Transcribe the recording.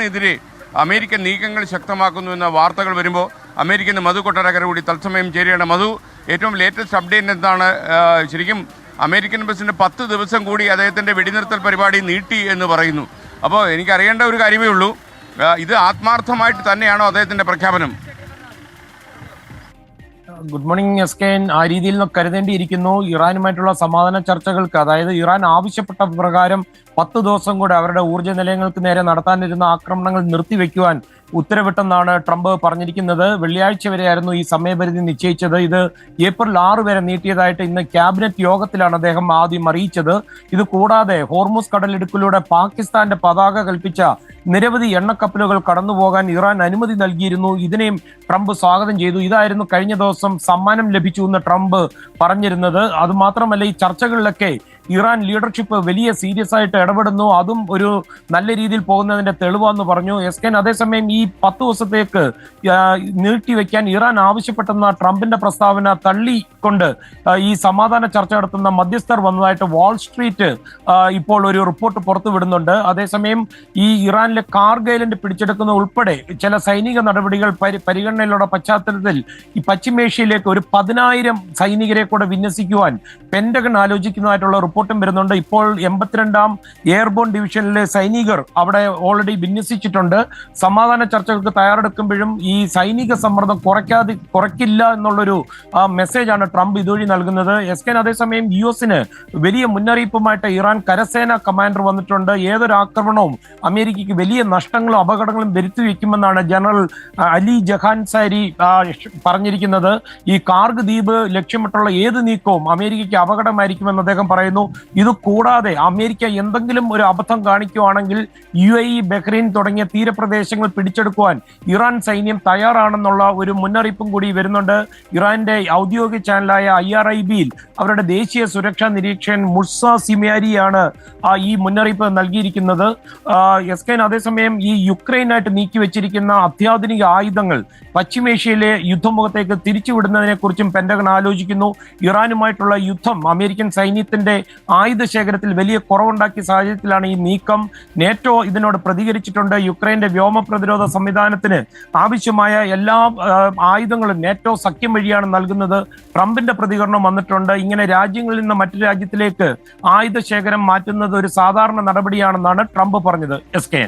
എതിരെ അമേരിക്കൻ നീക്കങ്ങൾ ശക്തമാക്കുന്നുവെന്ന വാർത്തകൾ വരുമ്പോൾ അമേരിക്കൻ മധു കൊട്ടാരക്കര കൂടി തത്സമയം ചേരുകയാണ്. മധു, ഏറ്റവും ലേറ്റസ്റ്റ് അപ്ഡേറ്റ് എന്താണ്? ശരിക്കും അമേരിക്കൻ പ്രസിഡന്റ് 10 ദിവസം കൂടി അദ്ദേഹത്തിൻ്റെ വെടിനിർത്തൽ പരിപാടി നീട്ടി എന്ന് പറയുന്നു. അപ്പോൾ എനിക്കറിയേണ്ട ഒരു കാര്യമേ ഉള്ളൂ, ഇത് ആത്മാർത്ഥമായിട്ട് തന്നെയാണോ അദ്ദേഹത്തിൻ്റെ പ്രഖ്യാപനം? Good morning S K. ആ രീതിയിൽ കരുതേണ്ടിയിരിക്കുന്നു. ഇറാനുമായിട്ടുള്ള സമാധാന ചർച്ചകൾക്ക്, അതായത് ഇറാൻ ആവശ്യപ്പെട്ട പ്രകാരം 10 ദിവസം കൂടെ അവരുടെ ഊർജ്ജ നിലയങ്ങൾക്ക് നേരെ നടത്താനിരുന്ന ആക്രമണങ്ങൾ നിർത്തിവെക്കുവാൻ ഉത്തരവിട്ടെന്നാണ് ട്രംപ് പറഞ്ഞിരിക്കുന്നത്. വെള്ളിയാഴ്ച വരെയായിരുന്നു ഈ സമയപരിധി നിശ്ചയിച്ചത്. ഇത് ഏപ്രിൽ 6 വരെ നീട്ടിയതായിട്ട് ഇന്ന് ക്യാബിനറ്റ് യോഗത്തിലാണ് അദ്ദേഹം ആദ്യം അറിയിച്ചത്. ഇത് കൂടാതെ ഹോർമുസ് കടലിടുക്കിലൂടെ പാകിസ്ഥാന്റെ പതാക കൽപ്പിച്ച നിരവധി എണ്ണക്കപ്പലുകൾ കടന്നുപോകാൻ ഇറാൻ അനുമതി നൽകിയിരുന്നു. ഇതിനെയും ട്രംപ് സ്വാഗതം ചെയ്തു. ഇതായിരുന്നു കഴിഞ്ഞ ദിവസം സമ്മാനം ലഭിച്ചു എന്ന് ട്രംപ് പറഞ്ഞിരുന്നത്. അതുമാത്രമല്ല, ഈ ചർച്ചകളിലൊക്കെ ഇറാൻ ലീഡർഷിപ്പ് വലിയ സീരിയസ് ആയിട്ട് ഇടപെടുന്നു, അതും ഒരു നല്ല രീതിയിൽ പോകുന്നതിന്റെ തെളിവാന്ന് പറഞ്ഞു എസ് കെ. അതേസമയം ഈ 10 ദിവസത്തേക്ക് നീട്ടിവെക്കാൻ ഇറാൻ ആവശ്യപ്പെട്ടെന്ന ട്രംപിന്റെ പ്രസ്താവന തള്ളിക്കൊണ്ട് ഈ സമാധാന ചർച്ച നടത്തുന്ന മധ്യസ്ഥർ വന്നതായിട്ട് വാൾ സ്ട്രീറ്റ് ഇപ്പോൾ ഒരു റിപ്പോർട്ട് പുറത്തുവിടുന്നുണ്ട്. അതേസമയം ഈ ഇറാനിലെ കാർഗിൽ ഐലൻഡ് പിടിച്ചെടുക്കുന്ന ഉൾപ്പെടെ ചില സൈനിക നടപടികൾ പരിഗണനയിലുള്ള പശ്ചാത്തലത്തിൽ ഈ പശ്ചിമേഷ്യയിലേക്ക് ഒരു 10,000 സൈനികരെ കൂടെ വിന്യസിക്കുവാൻ പെന്റഗൺ ആലോചിക്കുന്നതായിട്ടുള്ള റിപ്പോർട്ടും വരുന്നുണ്ട്. ഇപ്പോൾ 82ാം എയർബോൺ ഡിവിഷനിലെ സൈനികർ അവിടെ ഓൾറെഡി വിന്യസിച്ചിട്ടുണ്ട്. സമാധാന ചർച്ചകൾക്ക് തയ്യാറെടുക്കുമ്പോഴും ഈ സൈനിക സമ്മർദ്ദം കുറയ്ക്കില്ല എന്നുള്ളൊരു മെസ്സേജാണ് ട്രംപ് ഇതുവഴി നൽകുന്നത് എസ് കെ. അതേസമയം US-ന് വലിയ മുന്നറിയിപ്പുമായിട്ട് ഇറാൻ കരസേനാ കമാൻഡർ വന്നിട്ടുണ്ട്. ഏതൊരു ആക്രമണവും അമേരിക്കയ്ക്ക് വലിയ നഷ്ടങ്ങളും അപകടങ്ങളും വരുത്തി വെക്കുമെന്നാണ് ജനറൽ അലി ജഹാൻസാരി പറഞ്ഞിരിക്കുന്നത്. ഈ കാർഗ് ദ്വീപ് ലക്ഷ്യമിട്ടുള്ള ഏത് നീക്കവും അമേരിക്കയ്ക്ക് അപകടമായിരിക്കുമെന്ന് അദ്ദേഹം പറയുന്നു. ഇത് കൂടാതെ അമേരിക്ക എന്തെങ്കിലും ഒരു അബദ്ധം കാണിക്കുകയാണെങ്കിൽ UAE, ബഹ്റൈൻ തുടങ്ങിയ തീരപ്രദേശങ്ങൾ പിടിച്ചെടുക്കുവാൻ ഇറാൻ സൈന്യം തയ്യാറാണെന്നുള്ള ഒരു മുന്നറിയിപ്പും കൂടി വരുന്നുണ്ട്. ഇറാന്റെ ഔദ്യോഗിക ചാനലായ IRIB-യിൽ അവരുടെ ദേശീയ സുരക്ഷാ നിരീക്ഷകൻ മുർസ സിമിയാരിയാണ് ഈ മുന്നറിയിപ്പ് നൽകിയിരിക്കുന്നത് എസ് കെ. അതേസമയം ഈ യുക്രൈനായിട്ട് നീക്കിവെച്ചിരിക്കുന്ന അത്യാധുനിക ആയുധങ്ങൾ പശ്ചിമേഷ്യയിലെ യുദ്ധമുഖത്തേക്ക് തിരിച്ചുവിടുന്നതിനെ കുറിച്ചും പെന്റഗൺ ആലോചിക്കുന്നു. ഇറാനുമായിട്ടുള്ള യുദ്ധം അമേരിക്കൻ സൈന്യത്തിന്റെ ആയുധ ശേഖരത്തിൽ വലിയ കുറവുണ്ടാക്കിയ സാഹചര്യത്തിലാണ് ഈ നീക്കം. നേറ്റോ ഇതിനോട് പ്രതികരിച്ചിട്ടുണ്ട്. യുക്രൈന്റെ വ്യോമ പ്രതിരോധ സംവിധാനത്തിന് ആവശ്യമായ എല്ലാ ആയുധങ്ങളും നേറ്റോ സഖ്യം വഴിയാണ് നൽകുന്നത്. ട്രംപിന്റെ പ്രതികരണം വന്നിട്ടുണ്ട്. ഇങ്ങനെ രാജ്യങ്ങളിൽ നിന്ന് മറ്റു രാജ്യത്തിലേക്ക് ആയുധ ശേഖരം മാറ്റുന്നത് ഒരു സാധാരണ നടപടിയാണെന്നാണ് ട്രംപ് പറഞ്ഞത് എസ് കെ.